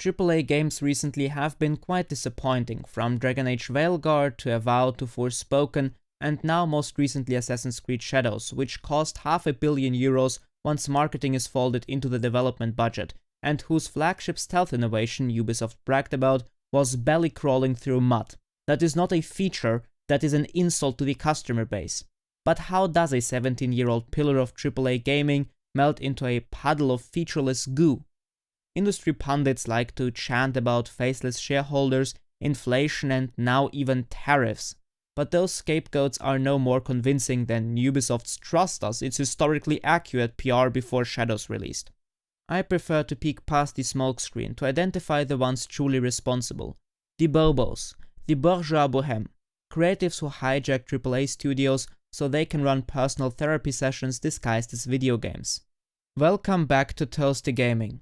AAA games recently have been quite disappointing, from Dragon Age Veilguard to Avowed to Forspoken, and now most recently Assassin's Creed Shadows, which cost €500 million once marketing is folded into the development budget, and whose flagship stealth innovation Ubisoft bragged about was belly crawling through mud. That is not a feature, that is an insult to the customer base. But how does a 17-year-old pillar of AAA gaming melt into a puddle of featureless goo? Industry pundits like to chant about faceless shareholders, inflation, and now even tariffs. But those scapegoats are no more convincing than Ubisoft's "trust us, it's historically accurate" PR before Shadows released. I prefer to peek past the smokescreen to identify the ones truly responsible. The BoBos, the bourgeois-bohemian, creatives who hijack AAA studios so they can run personal therapy sessions disguised as video games. Welcome back to Toasty Gaming.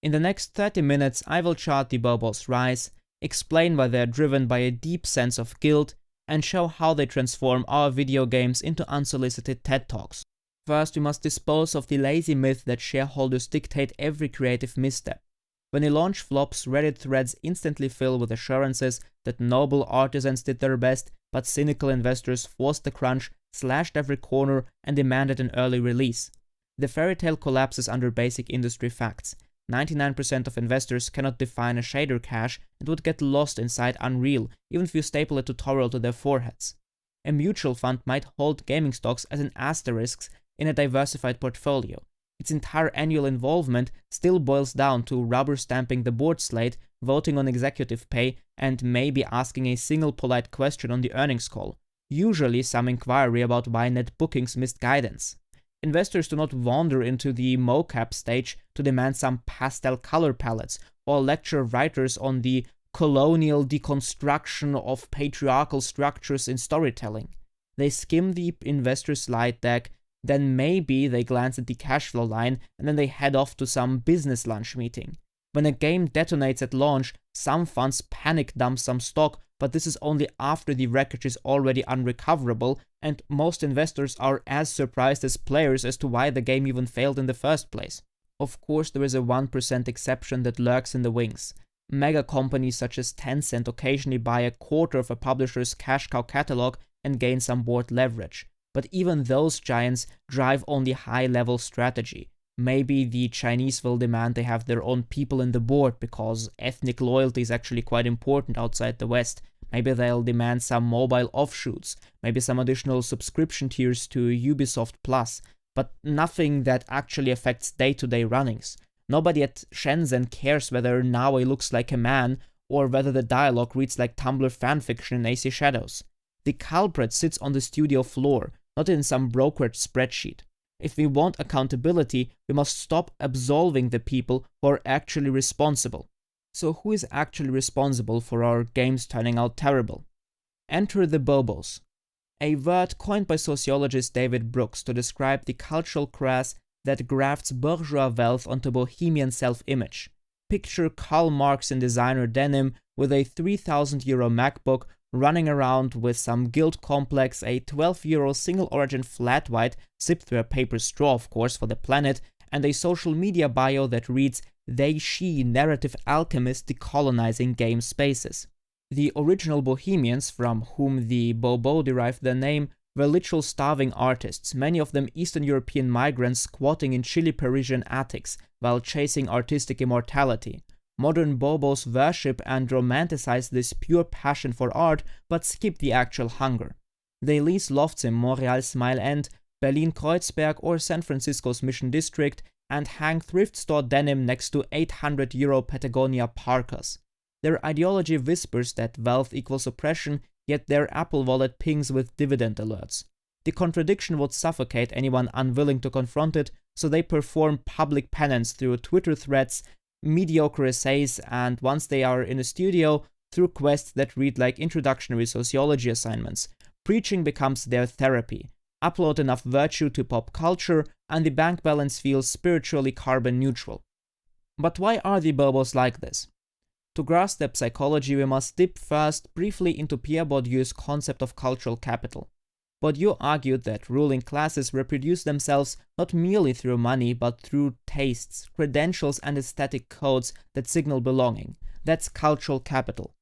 In the next 30 minutes I will chart the BoBos' rise, explain why they are driven by a deep sense of guilt, and show how they transform our video games into unsolicited TED Talks. First, we must dispose of the lazy myth that shareholders dictate every creative misstep. When a launch flops, Reddit threads instantly fill with assurances that noble artisans did their best, but cynical investors forced the crunch, slashed every corner, and demanded an early release. The fairy tale collapses under basic industry facts. 99% of investors cannot define a shader cache and would get lost inside Unreal even if you staple a tutorial to their foreheads. A mutual fund might hold gaming stocks as an asterisk in a diversified portfolio. Its entire annual involvement still boils down to rubber stamping the board slate, voting on executive pay, and maybe asking a single polite question on the earnings call, usually some inquiry about why net bookings missed guidance. Investors do not wander into the mocap stage to demand some pastel color palettes or lecture writers on the colonial deconstruction of patriarchal structures in storytelling. They skim the investor slide deck, then maybe they glance at the cash flow line, and then they head off to some business lunch meeting. When a game detonates at launch, some funds panic dump some stock, but this is only after the wreckage is already unrecoverable, and most investors are as surprised as players as to why the game even failed in the first place. Of course, there is a 1% exception that lurks in the wings. Mega companies such as Tencent occasionally buy a quarter of a publisher's cash cow catalog and gain some board leverage. But even those giants drive only high-level strategy. Maybe the Chinese will demand they have their own people in the board because ethnic loyalty is actually quite important outside the West. Maybe they'll demand some mobile offshoots, maybe some additional subscription tiers to Ubisoft Plus, but nothing that actually affects day-to-day runnings. Nobody at Shenzhen cares whether Naoi looks like a man or whether the dialogue reads like Tumblr fanfiction in AC Shadows. The culprit sits on the studio floor, not in some brokerage spreadsheet. If we want accountability, we must stop absolving the people who are actually responsible. So who is actually responsible for our games turning out terrible? Enter the BoBos, a word coined by sociologist David Brooks to describe the cultural class that grafts bourgeois wealth onto bohemian self-image. Picture Karl Marx in designer denim with a €3,000 MacBook, running around with some guilt complex, a €12 single-origin flat white, sipped through a paper straw of course for the planet, and a social media bio that reads, "They/she narrative alchemist decolonizing game spaces." The original bohemians, from whom the Bobo derived their name, were literal starving artists, many of them Eastern European migrants squatting in chilly Parisian attics while chasing artistic immortality. Modern Bobos worship and romanticize this pure passion for art, but skip the actual hunger. They lease lofts in Montreal's Mile End, Berlin-Kreuzberg or San Francisco's Mission District, and hang thrift store denim next to €800 Patagonia parkas. Their ideology whispers that wealth equals oppression, yet their Apple Wallet pings with dividend alerts. The contradiction would suffocate anyone unwilling to confront it, so they perform public penance through Twitter threads, mediocre essays, and once they are in a studio, through quests that read like introductory sociology assignments. Preaching becomes their therapy. Upload enough virtue to pop culture, and the bank balance feels spiritually carbon neutral. But why are the BoBos like this? To grasp their psychology, we must dip first briefly into Pierre Bourdieu's concept of cultural capital. Bourdieu argued that ruling classes reproduce themselves not merely through money but through tastes, credentials and aesthetic codes that signal belonging. That's cultural capital.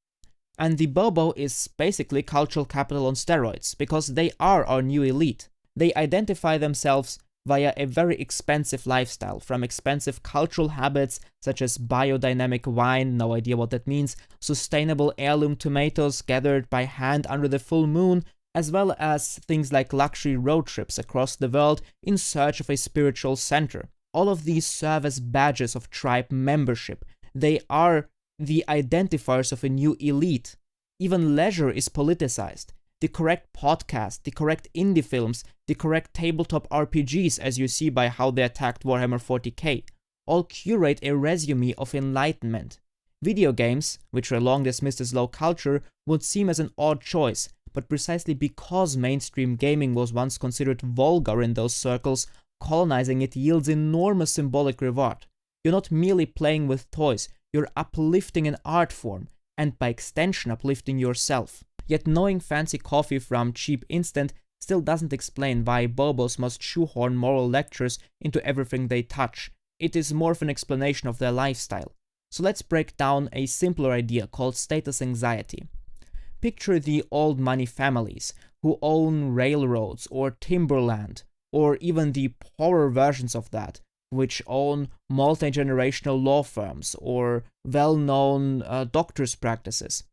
And the Bobo is basically cultural capital on steroids, because they are our new elite. They identify themselves via a very expensive lifestyle, from expensive cultural habits such as biodynamic wine, no idea what that means, sustainable heirloom tomatoes gathered by hand under the full moon, as well as things like luxury road trips across the world in search of a spiritual center. All of these serve as badges of tribe membership. They are the identifiers of a new elite. Even leisure is politicized. The correct podcast, the correct indie films, the correct tabletop RPGs, as you see by how they attacked Warhammer 40k, all curate a resume of enlightenment. Video games, which were long dismissed as low culture, would seem as an odd choice, but precisely because mainstream gaming was once considered vulgar in those circles, colonizing it yields enormous symbolic reward. You're not merely playing with toys, you're uplifting an art form, and by extension uplifting yourself. Yet knowing fancy coffee from cheap instant still doesn't explain why Bobos must shoehorn moral lectures into everything they touch. It is more of an explanation of their lifestyle. So let's break down a simpler idea called status anxiety. Picture the old money families who own railroads or timberland, or even the poorer versions of that, which own multi-generational law firms or well-known doctors' practices.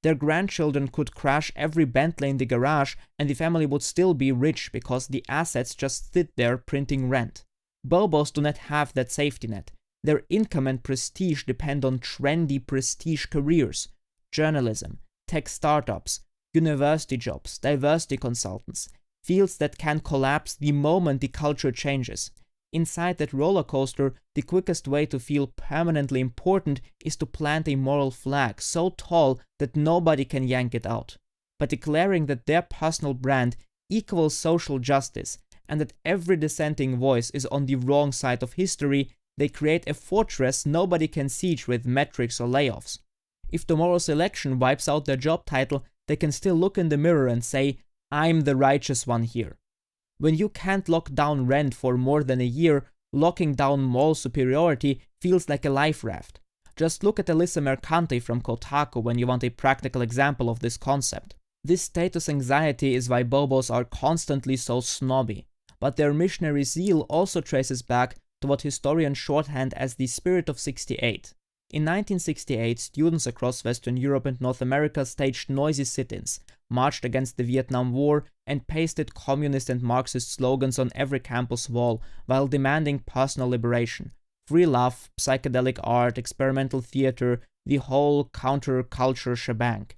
Their grandchildren could crash every Bentley in the garage and the family would still be rich because the assets just sit there printing rent. Bobos do not have that safety net. Their income and prestige depend on trendy prestige careers, journalism, tech startups, university jobs, diversity consultants, fields that can collapse the moment the culture changes. Inside that roller coaster, the quickest way to feel permanently important is to plant a moral flag so tall that nobody can yank it out. By declaring that their personal brand equals social justice and that every dissenting voice is on the wrong side of history, they create a fortress nobody can siege with metrics or layoffs. If tomorrow's election wipes out their job title, they can still look in the mirror and say, "I'm the righteous one here." When you can't lock down rent for more than a year, locking down moral superiority feels like a life raft. Just look at Alyssa Mercante from Kotaku when you want a practical example of this concept. This status anxiety is why Bobos are constantly so snobby, but their missionary zeal also traces back to what historians shorthand as the spirit of '68. In 1968, students across Western Europe and North America staged noisy sit-ins, marched against the Vietnam War, and pasted communist and Marxist slogans on every campus wall while demanding personal liberation, free love, psychedelic art, experimental theater, the whole counter-culture shebang.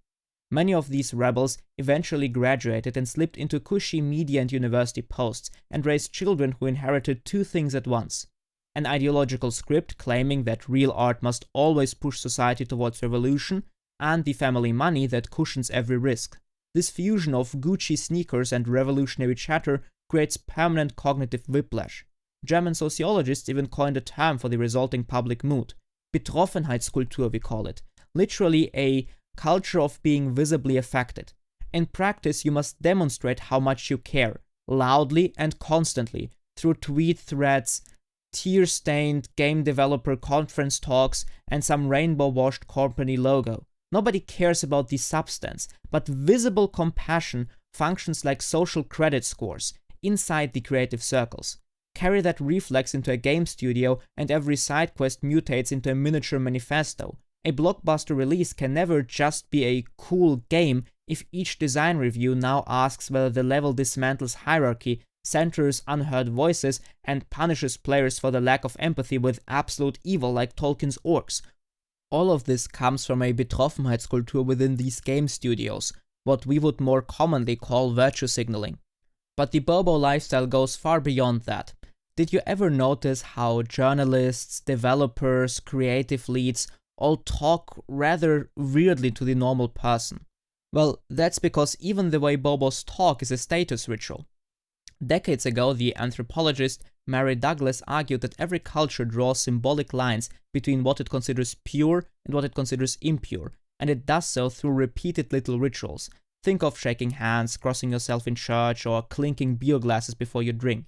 Many of these rebels eventually graduated and slipped into cushy media and university posts and raised children who inherited two things at once: an ideological script claiming that real art must always push society towards revolution, and the family money that cushions every risk. This fusion of Gucci sneakers and revolutionary chatter creates permanent cognitive whiplash. German sociologists even coined a term for the resulting public mood. Betroffenheitskultur, we call it. Literally a culture of being visibly affected. In practice, you must demonstrate how much you care, loudly and constantly, through tweet threads, tear-stained game developer conference talks, and some rainbow-washed company logo. Nobody cares about the substance, but visible compassion functions like social credit scores inside the creative circles. Carry that reflex into a game studio and every side quest mutates into a miniature manifesto. A blockbuster release can never just be a cool game if each design review now asks whether the level dismantles hierarchy, centers unheard voices, and punishes players for the lack of empathy with absolute evil like Tolkien's orcs. All of this comes from a Betroffenheitskultur within these game studios, what we would more commonly call virtue signaling. But the Bobo lifestyle goes far beyond that. Did you ever notice how journalists, developers, creative leads all talk rather weirdly to the normal person? Well, that's because even the way Bobos talk is a status ritual. Decades ago, the anthropologist Mary Douglas argued that every culture draws symbolic lines between what it considers pure and what it considers impure, and it does so through repeated little rituals. Think of shaking hands, crossing yourself in church, or clinking beer glasses before you drink.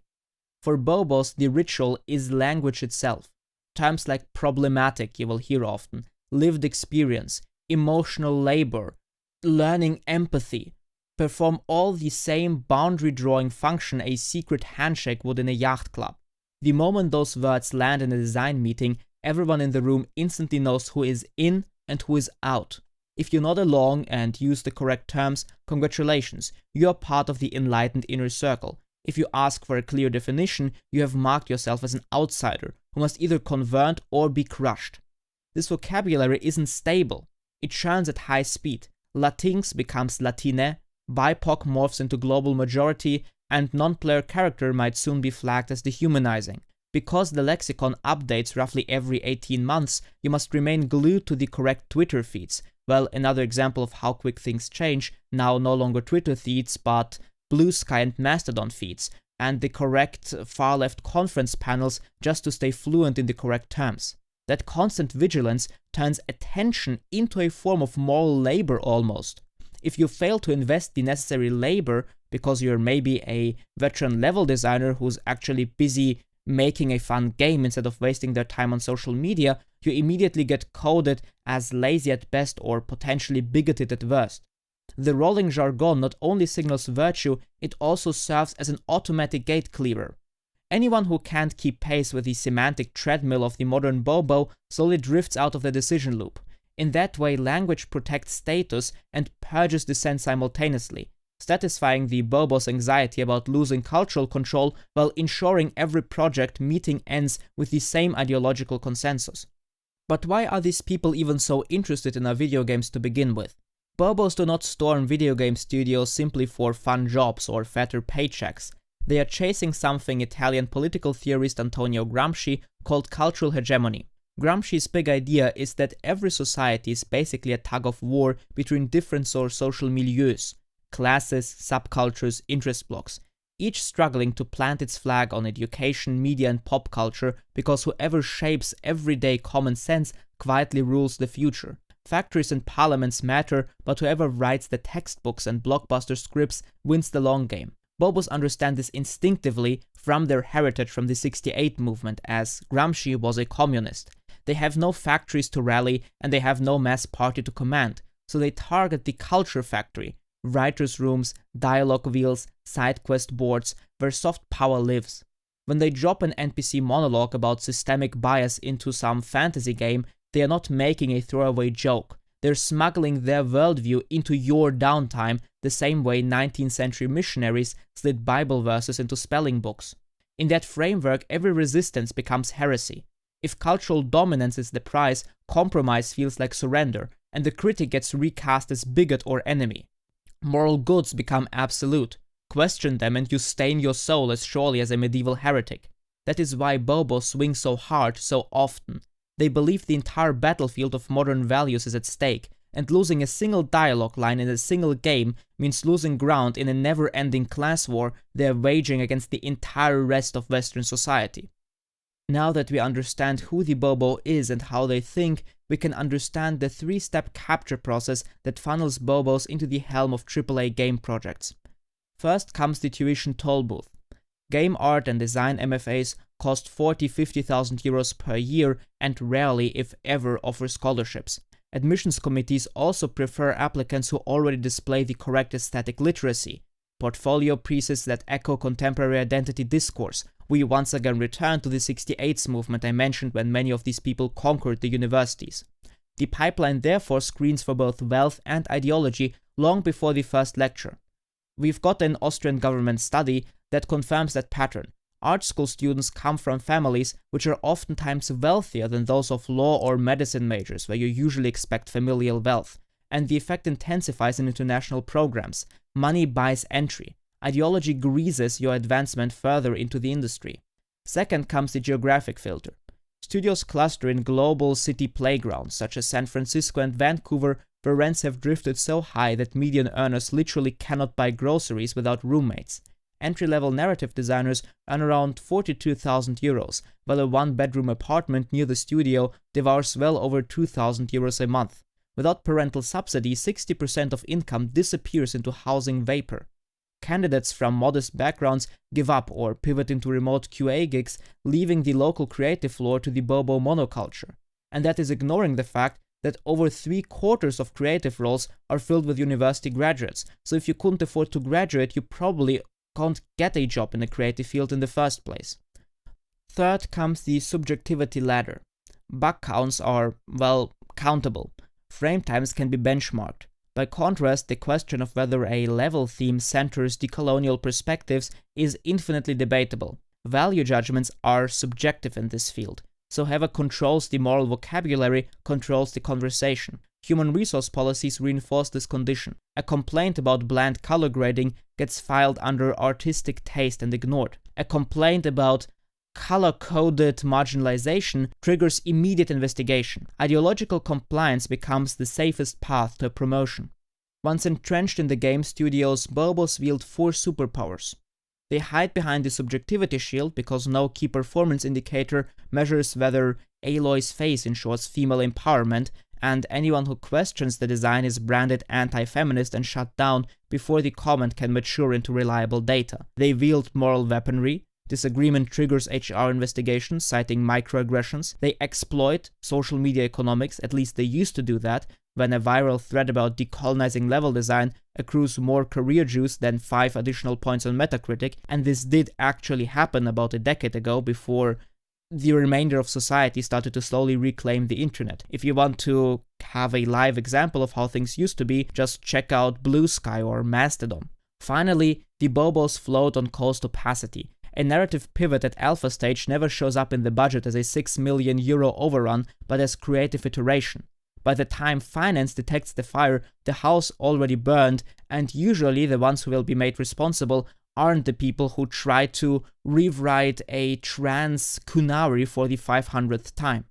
For BoBos, the ritual is language itself. Terms like problematic you will hear often, lived experience, emotional labor, learning empathy, perform all the same boundary-drawing function a secret handshake would in a yacht club. The moment those words land in a design meeting, everyone in the room instantly knows who is in and who is out. If you nod along and use the correct terms, congratulations, you are part of the enlightened inner circle. If you ask for a clear definition, you have marked yourself as an outsider who must either convert or be crushed. This vocabulary isn't stable. It churns at high speed. Latinx becomes Latine, BIPOC morphs into global majority, and non-player character might soon be flagged as dehumanizing. Because the lexicon updates roughly every 18 months, you must remain glued to the correct Twitter feeds. Well, another example of how quick things change, now no longer Twitter feeds, but Blue Sky and Mastodon feeds, and the correct far-left conference panels just to stay fluent in the correct terms. That constant vigilance turns attention into a form of moral labor almost. If you fail to invest the necessary labor because you're maybe a veteran level designer who's actually busy making a fun game instead of wasting their time on social media, you immediately get coded as lazy at best or potentially bigoted at worst. The rolling jargon not only signals virtue, it also serves as an automatic gate clearer. Anyone who can't keep pace with the semantic treadmill of the modern Bobo slowly drifts out of the decision loop. In that way, language protects status and purges dissent simultaneously, satisfying the Bobo's anxiety about losing cultural control while ensuring every project meeting ends with the same ideological consensus. But why are these people even so interested in our video games to begin with? Bobos do not storm video game studios simply for fun jobs or fatter paychecks. They are chasing something Italian political theorist Antonio Gramsci called cultural hegemony. Gramsci's big idea is that every society is basically a tug of war between different social milieus, classes, subcultures, interest blocks, each struggling to plant its flag on education, media and pop culture because whoever shapes everyday common sense quietly rules the future. Factories and parliaments matter, but whoever writes the textbooks and blockbuster scripts wins the long game. Bobos understand this instinctively from their heritage from the '68 movement, as Gramsci was a communist. They have no factories to rally, and they have no mass party to command, so they target the culture factory, writers' rooms, dialogue wheels, side quest boards, where soft power lives. When they drop an NPC monologue about systemic bias into some fantasy game, they are not making a throwaway joke. They're smuggling their worldview into your downtime, the same way 19th century missionaries slid Bible verses into spelling books. In that framework, every resistance becomes heresy. If cultural dominance is the price, compromise feels like surrender, and the critic gets recast as bigot or enemy. Moral goods become absolute. Question them and you stain your soul as surely as a medieval heretic. That is why Bobos swing so hard so often. They believe the entire battlefield of modern values is at stake, and losing a single dialogue line in a single game means losing ground in a never-ending class war they are waging against the entire rest of Western society. Now that we understand who the Bobo is and how they think, we can understand the three-step capture process that funnels Bobos into the helm of AAA game projects. First comes the tuition toll booth. Game art and design MFAs cost 40–50,000 euros per year and rarely, if ever, offer scholarships. Admissions committees also prefer applicants who already display the correct aesthetic literacy. Portfolio pieces that echo contemporary identity discourse. We once again return to the '68s movement I mentioned when many of these people conquered the universities. The pipeline therefore screens for both wealth and ideology long before the first lecture. We've got an Austrian government study that confirms that pattern. Art school students come from families which are oftentimes wealthier than those of law or medicine majors, where you usually expect familial wealth, and the effect intensifies in international programs. Money buys entry. Ideology greases your advancement further into the industry. Second comes the geographic filter. Studios cluster in global city playgrounds such as San Francisco and Vancouver, where rents have drifted so high that median earners literally cannot buy groceries without roommates. Entry-level narrative designers earn around 42,000 euros, while a one-bedroom apartment near the studio devours well over 2,000 euros a month. Without parental subsidy, 60% of income disappears into housing vapor. Candidates from modest backgrounds give up or pivot into remote QA gigs, leaving the local creative floor to the Bobo monoculture. And that is ignoring the fact that over 3/4 of creative roles are filled with university graduates, so if you couldn't afford to graduate, you probably can't get a job in the creative field in the first place. Third comes the subjectivity ladder. Bug counts are, well, countable. Frame times can be benchmarked. By contrast, the question of whether a level theme centers decolonial perspectives is infinitely debatable. Value judgments are subjective in this field, so whoever controls the moral vocabulary controls the conversation. Human resource policies reinforce this condition. A complaint about bland color grading gets filed under artistic taste and ignored. A complaint about color-coded marginalization triggers immediate investigation. Ideological compliance becomes the safest path to a promotion. Once entrenched in the game studios, BoBos wield 4 superpowers. They hide behind the subjectivity shield because no key performance indicator measures whether Aloy's face ensures female empowerment, and anyone who questions the design is branded anti-feminist and shut down before the comment can mature into reliable data. They wield moral weaponry. Disagreement triggers HR investigations, citing microaggressions. They exploit social media economics, at least they used to do that, when a viral thread about decolonizing level design accrues more career juice than 5 additional points on Metacritic, and this did actually happen about a decade ago before the remainder of society started to slowly reclaim the internet. If you want to have a live example of how things used to be, just check out Blue Sky or Mastodon. Finally, the BoBos float on cost opacity. A narrative pivot at alpha stage never shows up in the budget as a €6 million overrun, but as creative iteration. By the time finance detects the fire, the house already burned, and usually the ones who will be made responsible aren't the people who try to rewrite a trans kunari for the 500th time.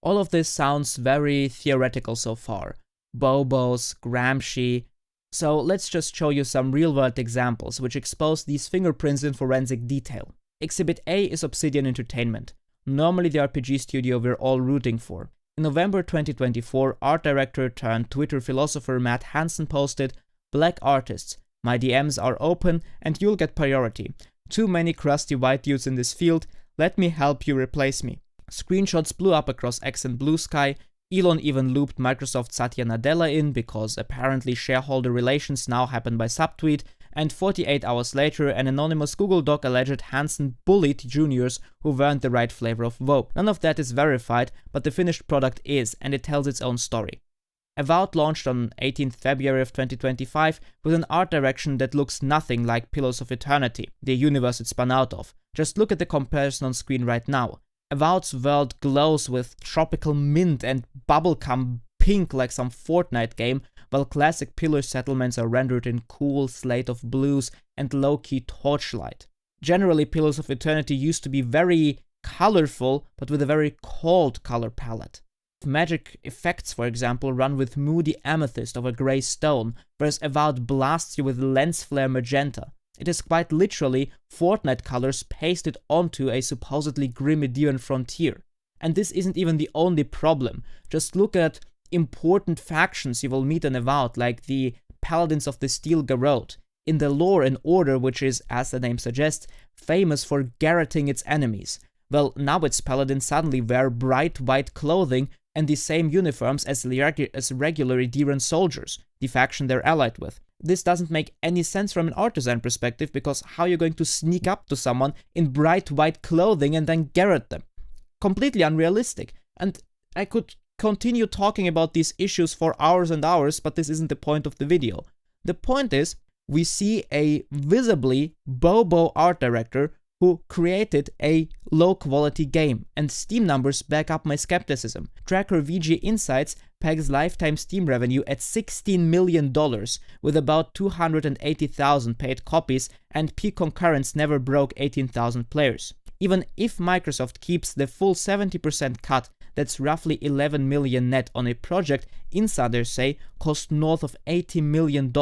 All of this sounds very theoretical so far. BoBos, Gramsci. So let's just show you some real-world examples which expose these fingerprints in forensic detail. Exhibit A is Obsidian Entertainment, normally the RPG studio we're all rooting for. In November 2024, art director turned Twitter philosopher Matt Hansen posted, "Black artists, my DMs are open and you'll get priority. Too many crusty white dudes in this field, let me help you replace me." Screenshots blew up across X and Blue Sky. Elon even looped Microsoft Satya Nadella in because apparently shareholder relations now happen by subtweet, and 48 hours later an anonymous Google Doc alleged Hansen bullied juniors who weren't the right flavor of woke. None of that is verified, but the finished product is, and it tells its own story. Avowed launched on 18th February of 2025 with an art direction that looks nothing like Pillars of Eternity, the universe it spun out of. Just look at the comparison on screen right now. Avowed's world glows with tropical mint and bubblegum pink like some Fortnite game, while classic Pillar settlements are rendered in cool slate of blues and low-key torchlight. Generally, Pillars of Eternity used to be very colorful, but with a very cold color palette. Magic effects, for example, run with moody amethyst over grey stone, whereas Avowed blasts you with lens flare magenta. It is quite literally Fortnite colors pasted onto a supposedly grim Median frontier. And this isn't even the only problem. Just look at important factions you will meet in Avowed, like the Paladins of the Steel Garrote. In the lore, an order which is, as the name suggests, famous for garroting its enemies. Well, now its paladins suddenly wear bright white clothing and the same uniforms as regular Ediran soldiers, the faction they're allied with. This doesn't make any sense from an art design perspective, because how are you going to sneak up to someone in bright white clothing and then garrot them? Completely unrealistic. And I could continue talking about these issues for hours and hours, but this isn't the point of the video. The point is, we see a visibly Bobo art director who created a low-quality game, and Steam numbers back up my skepticism. Tracker VG Insights pegs lifetime Steam revenue at $16 million, with about 280,000 paid copies, and peak concurrence never broke 18,000 players. Even if Microsoft keeps the full 70% cut, that's roughly 11 million net on a project insiders say cost north of $80 million.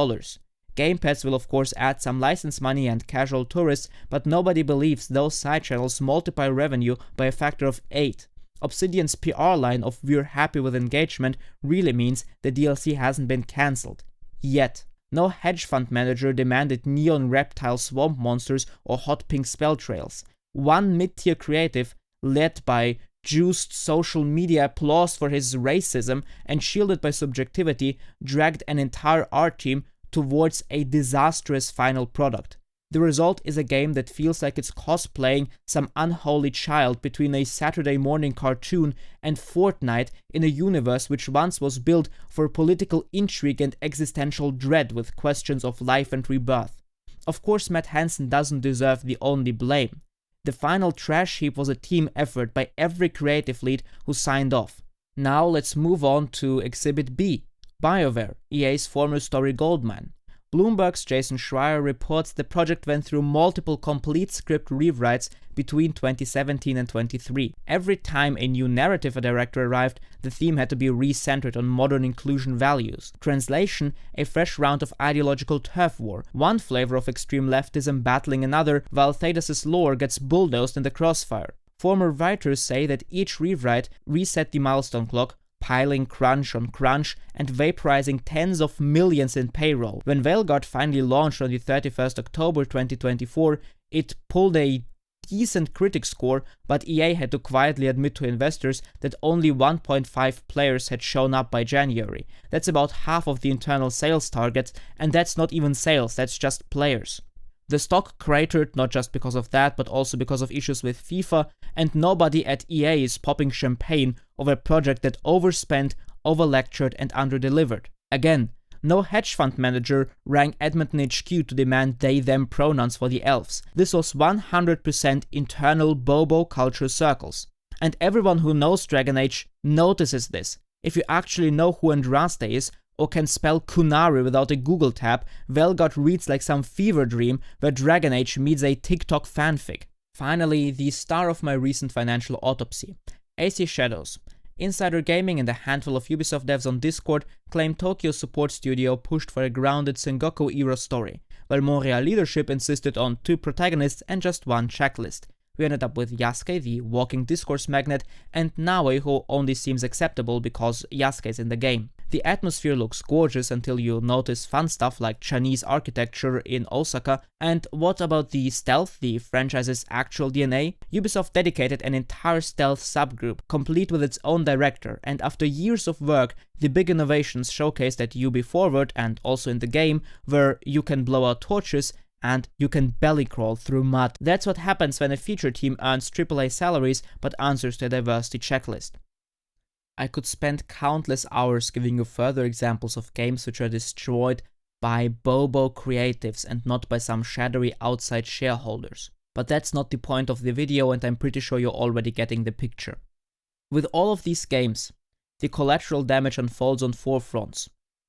Game Pass will of course add some license money and casual tourists, but nobody believes those side channels multiply revenue by a factor of 8. Obsidian's PR line of "we're happy with engagement" really means the DLC hasn't been cancelled. Yet. No hedge fund manager demanded neon reptile swamp monsters or hot pink spell trails. One mid-tier creative, led by juiced social media applause for his racism and shielded by subjectivity, dragged an entire art team towards a disastrous final product. The result is a game that feels like it's cosplaying some unholy child between a Saturday morning cartoon and Fortnite in a universe which once was built for political intrigue and existential dread with questions of life and rebirth. Of course, Matt Hansen doesn't deserve the only blame. The final trash heap was a team effort by every creative lead who signed off. Now let's move on to Exhibit B, BioWare, EA's former story goldmine. Bloomberg's Jason Schreier reports the project went through multiple complete script rewrites between 2017 and 2023. Every time a new narrative director arrived, the theme had to be recentered on modern inclusion values. Translation, a fresh round of ideological turf war, one flavor of extreme leftism battling another, while Thaddeus' lore gets bulldozed in the crossfire. Former writers say that each rewrite reset the milestone clock, piling crunch on crunch and vaporizing tens of millions in payroll. When Veilguard finally launched on the 31st October 2024, it pulled a decent critic score, but EA had to quietly admit to investors that only 1.5 players had shown up by January. That's about half of the internal sales targets, and that's not even sales, that's just players. The stock cratered not just because of that, but also because of issues with FIFA, and nobody at EA is popping champagne over a project that overspent, overlectured, and underdelivered. Again, no hedge fund manager rang Edmonton HQ to demand they-them pronouns for the elves. This was 100% internal Bobo culture circles. And everyone who knows Dragon Age notices this. If you actually know who Andraste is, or can spell Kunari without a Google tab, Veilguard reads like some fever dream where Dragon Age meets a TikTok fanfic. Finally, the star of my recent financial autopsy, AC Shadows. Insider Gaming and a handful of Ubisoft devs on Discord claim Tokyo's support studio pushed for a grounded Sengoku-era story, while Montreal leadership insisted on 2 protagonists and just 1 checklist. We ended up with Yasuke, the walking discourse magnet, and Naoi, who only seems acceptable because Yasuke is in the game. The atmosphere looks gorgeous until you notice fun stuff like Chinese architecture in Osaka. And what about the stealth, the franchise's actual DNA? Ubisoft dedicated an entire stealth subgroup, complete with its own director, and after years of work, the big innovations showcased at Ubi Forward and also in the game, where you can blow out torches and you can belly crawl through mud. That's what happens when a feature team earns AAA salaries but answers to a diversity checklist. I could spend countless hours giving you further examples of games which are destroyed by Bobo creatives and not by some shadowy outside shareholders. But that's not the point of the video, and I'm pretty sure you're already getting the picture. With all of these games, the collateral damage unfolds on 4 fronts.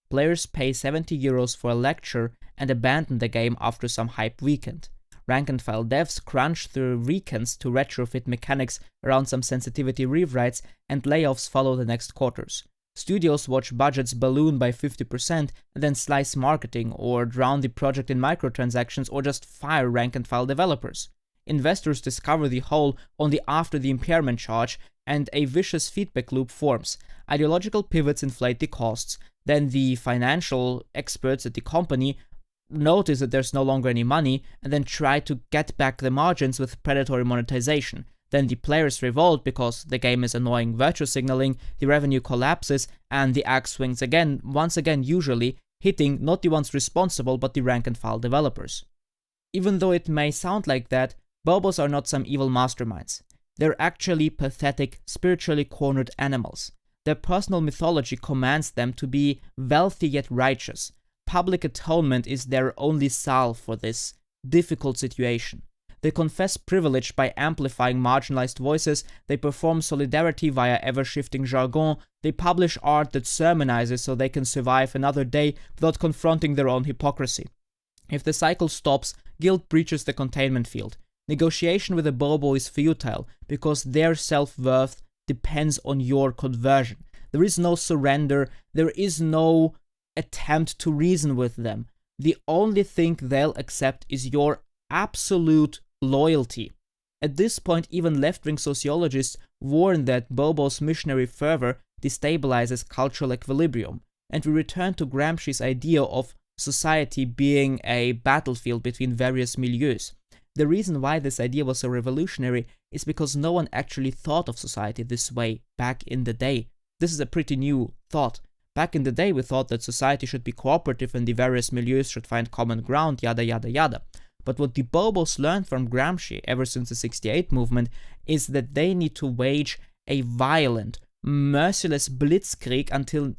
Players pay €70 for a lecture and abandon the game after some hype weekend. Rank-and-file devs crunch through recons to retrofit mechanics around some sensitivity rewrites, and layoffs follow the next quarters. Studios watch budgets balloon by 50% and then slice marketing, or drown the project in microtransactions, or just fire rank-and-file developers. Investors discover the hole only after the impairment charge, and a vicious feedback loop forms. Ideological pivots inflate the costs, then the financial experts at the company notice that there's no longer any money and then try to get back the margins with predatory monetization. Then the players revolt because the game is annoying virtue signaling, the revenue collapses, and the axe swings again, once again usually, hitting not the ones responsible but the rank-and-file developers. Even though it may sound like that, BoBos are not some evil masterminds. They're actually pathetic, spiritually cornered animals. Their personal mythology commands them to be wealthy yet righteous. Public atonement is their only salve for this difficult situation. They confess privilege by amplifying marginalized voices, they perform solidarity via ever-shifting jargon, they publish art that sermonizes so they can survive another day without confronting their own hypocrisy. If the cycle stops, guilt breaches the containment field. Negotiation with a Bobo is futile because their self-worth depends on your conversion. There is no surrender, there is no attempt to reason with them. The only thing they'll accept is your absolute loyalty. At this point, even left-wing sociologists warn that BoBos' missionary fervor destabilizes cultural equilibrium, and we return to Gramsci's idea of society being a battlefield between various milieus. The reason why this idea was so revolutionary is because no one actually thought of society this way back in the day. This is a pretty new thought. Back in the day, we thought that society should be cooperative and the various milieus should find common ground, yada yada yada. But what the BoBos learned from Gramsci ever since the '68 movement is that they need to wage a violent, merciless blitzkrieg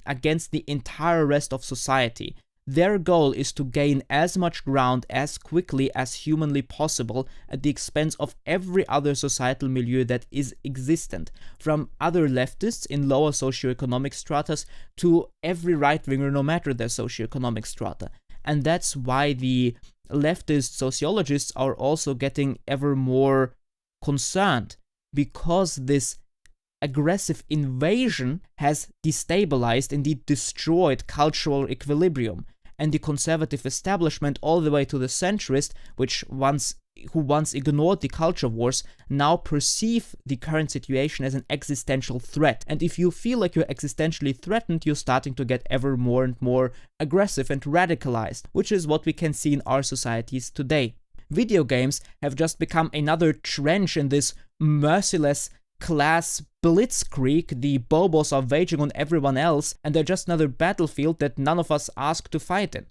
against the entire rest of society. Their goal is to gain as much ground as quickly as humanly possible at the expense of every other societal milieu that is existent, from other leftists in lower socioeconomic stratas to every right-winger no matter their socioeconomic strata. And that's why the leftist sociologists are also getting ever more concerned, because this aggressive invasion has destabilized, indeed destroyed, cultural equilibrium. And the conservative establishment, all the way to the centrist, who once ignored the culture wars, now perceive the current situation as an existential threat. And if you feel like you're existentially threatened, you're starting to get ever more and more aggressive and radicalized, which is what we can see in our societies today. Video games have just become another trench in this merciless class blitzkrieg the BoBos are waging on everyone else, and they're just another battlefield that none of us asked to fight in.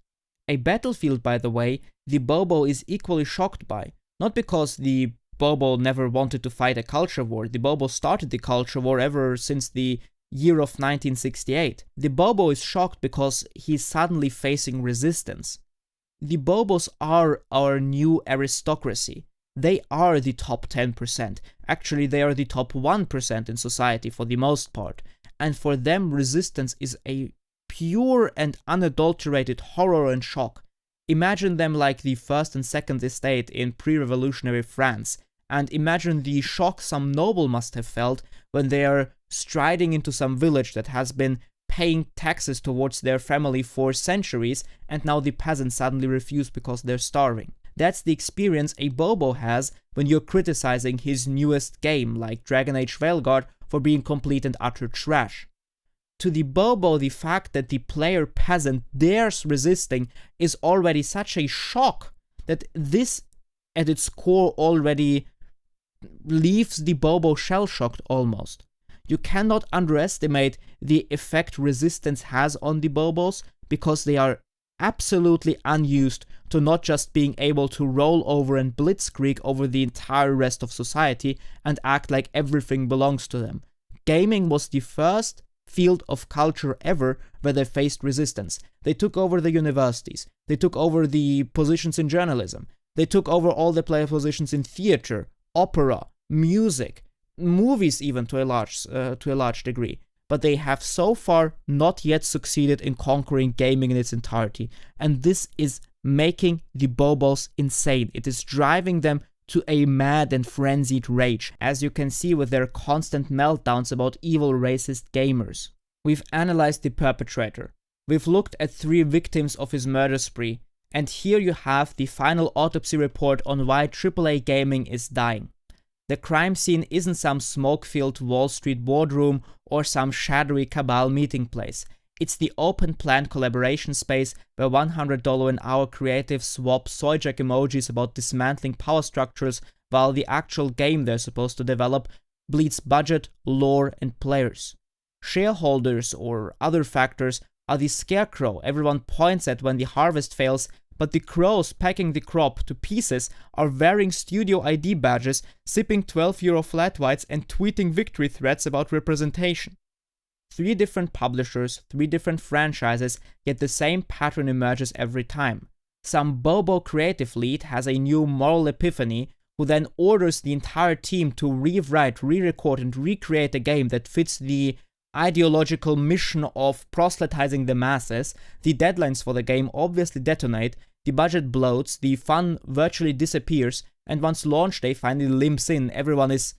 A battlefield, by the way, the BoBo is equally shocked by. Not because the BoBo never wanted to fight a culture war. The BoBo started the culture war ever since the year of 1968. The BoBo is shocked because he's suddenly facing resistance. The BoBos are our new aristocracy. They are the top 10%. Actually, they are the top 1% in society for the most part. And for them, resistance is a pure and unadulterated horror and shock. Imagine them like the first and second estate in pre-revolutionary France, and imagine the shock some noble must have felt when they are striding into some village that has been paying taxes towards their family for centuries, and now the peasants suddenly refuse because they're starving. That's the experience a BoBo has when you're criticizing his newest game, like Dragon Age Veilguard, for being complete and utter trash. To the BoBo, the fact that the player peasant dares resisting is already such a shock that this, at its core, already leaves the BoBo shell-shocked almost. You cannot underestimate the effect resistance has on the BoBos, because they are absolutely unused to not just being able to roll over and blitzkrieg over the entire rest of society and act like everything belongs to them. Gaming was the first field of culture ever where they faced resistance. They took over the universities, they took over the positions in journalism, they took over all the player positions in theater, opera, music, movies even to a large degree. But they have so far not yet succeeded in conquering gaming in its entirety. And this is making the BoBos insane. It is driving them to a mad and frenzied rage, as you can see with their constant meltdowns about evil racist gamers. We've analyzed the perpetrator. We've looked at 3 victims of his murder spree. And here you have the final autopsy report on why AAA gaming is dying. The crime scene isn't some smoke-filled Wall Street boardroom or some shadowy cabal meeting place. It's the open-plan collaboration space where $100 an hour creatives swap soyjack emojis about dismantling power structures, while the actual game they're supposed to develop bleeds budget, lore, and players. Shareholders or other factors are the scarecrow everyone points at when the harvest fails, but the crows packing the crop to pieces are wearing studio ID badges, sipping 12-euro flat whites, and tweeting victory threats about representation. 3 different publishers, 3 different franchises, yet the same pattern emerges every time. Some BoBo creative lead has a new moral epiphany, who then orders the entire team to rewrite, re-record, and recreate a game that fits the ideological mission of proselytizing the masses. The deadlines for the game obviously detonate, the budget bloats, the fun virtually disappears, and once launch day finally limps in, everyone is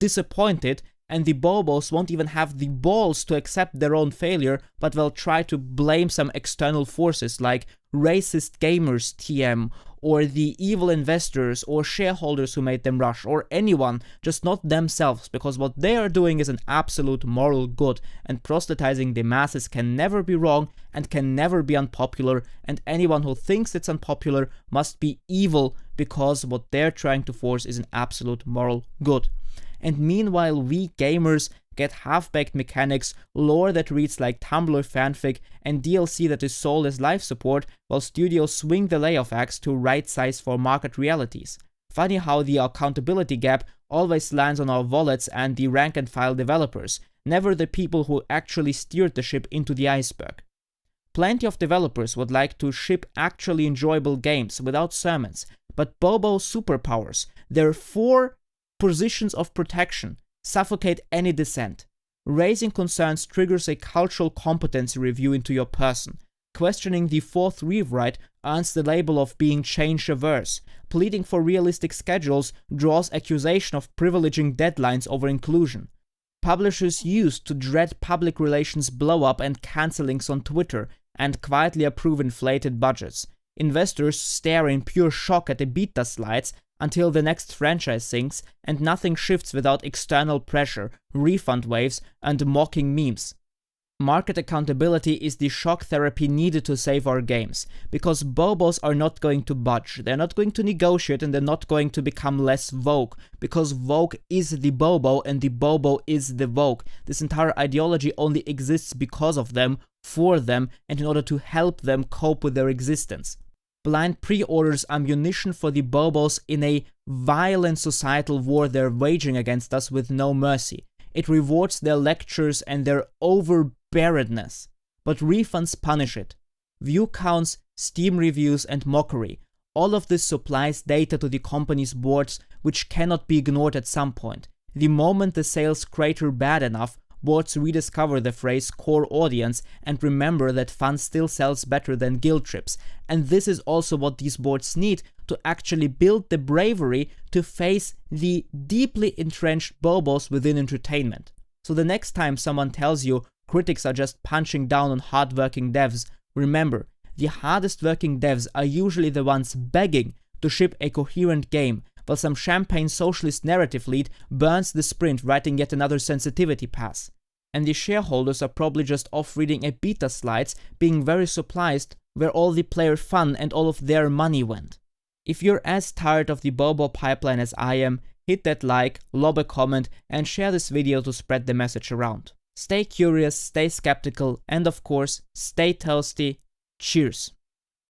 disappointed, and the BoBos won't even have the balls to accept their own failure, but will try to blame some external forces like racist gamers TM, or the evil investors or shareholders who made them rush, or anyone, just not themselves, because what they are doing is an absolute moral good, and proselytizing the masses can never be wrong and can never be unpopular, and anyone who thinks it's unpopular must be evil, because what they're trying to force is an absolute moral good. And meanwhile, we gamers get half-baked mechanics, lore that reads like Tumblr fanfic, and DLC that is sold as life support, while studios swing the layoff axe to right size for market realities. Funny how the accountability gap always lands on our wallets and the rank-and-file developers, never the people who actually steered the ship into the iceberg. Plenty of developers would like to ship actually enjoyable games without sermons, but BoBos superpowers, their 4 positions of protection, suffocate any dissent. Raising concerns triggers a cultural competency review into your person. Questioning the 4th rewrite earns the label of being change-averse. Pleading for realistic schedules draws accusation of privileging deadlines over inclusion. Publishers used to dread public relations blow-up and cancelings on Twitter, and quietly approve inflated budgets. Investors stare in pure shock at the beta slides until the next franchise sinks, and nothing shifts without external pressure, refund waves, and mocking memes. Market accountability is the shock therapy needed to save our games, because BoBos are not going to budge, they're not going to negotiate, and they're not going to become less woke, because woke is the BoBo and the BoBo is the woke. This entire ideology only exists because of them, for them, and in order to help them cope with their existence. Blind pre-orders ammunition for the BoBos in a violent societal war they're waging against us with no mercy. It rewards their lectures and their overbearedness, but refunds punish it. View counts, Steam reviews, and mockery. All of this supplies data to the company's boards, which cannot be ignored at some point. The moment the sales crater bad enough, boards rediscover the phrase core audience and remember that fun still sells better than guilt trips. And this is also what these boards need to actually build the bravery to face the deeply entrenched BoBos within entertainment. So the next time someone tells you critics are just punching down on hardworking devs, remember, the hardest working devs are usually the ones begging to ship a coherent game, while some champagne socialist narrative lead burns the sprint writing yet another sensitivity pass. And the shareholders are probably just off reading a beta slides, being very surprised where all the player fun and all of their money went. If you're as tired of the BoBo pipeline as I am, hit that like, lob a comment, and share this video to spread the message around. Stay curious, stay skeptical, and of course, stay toasty. Cheers!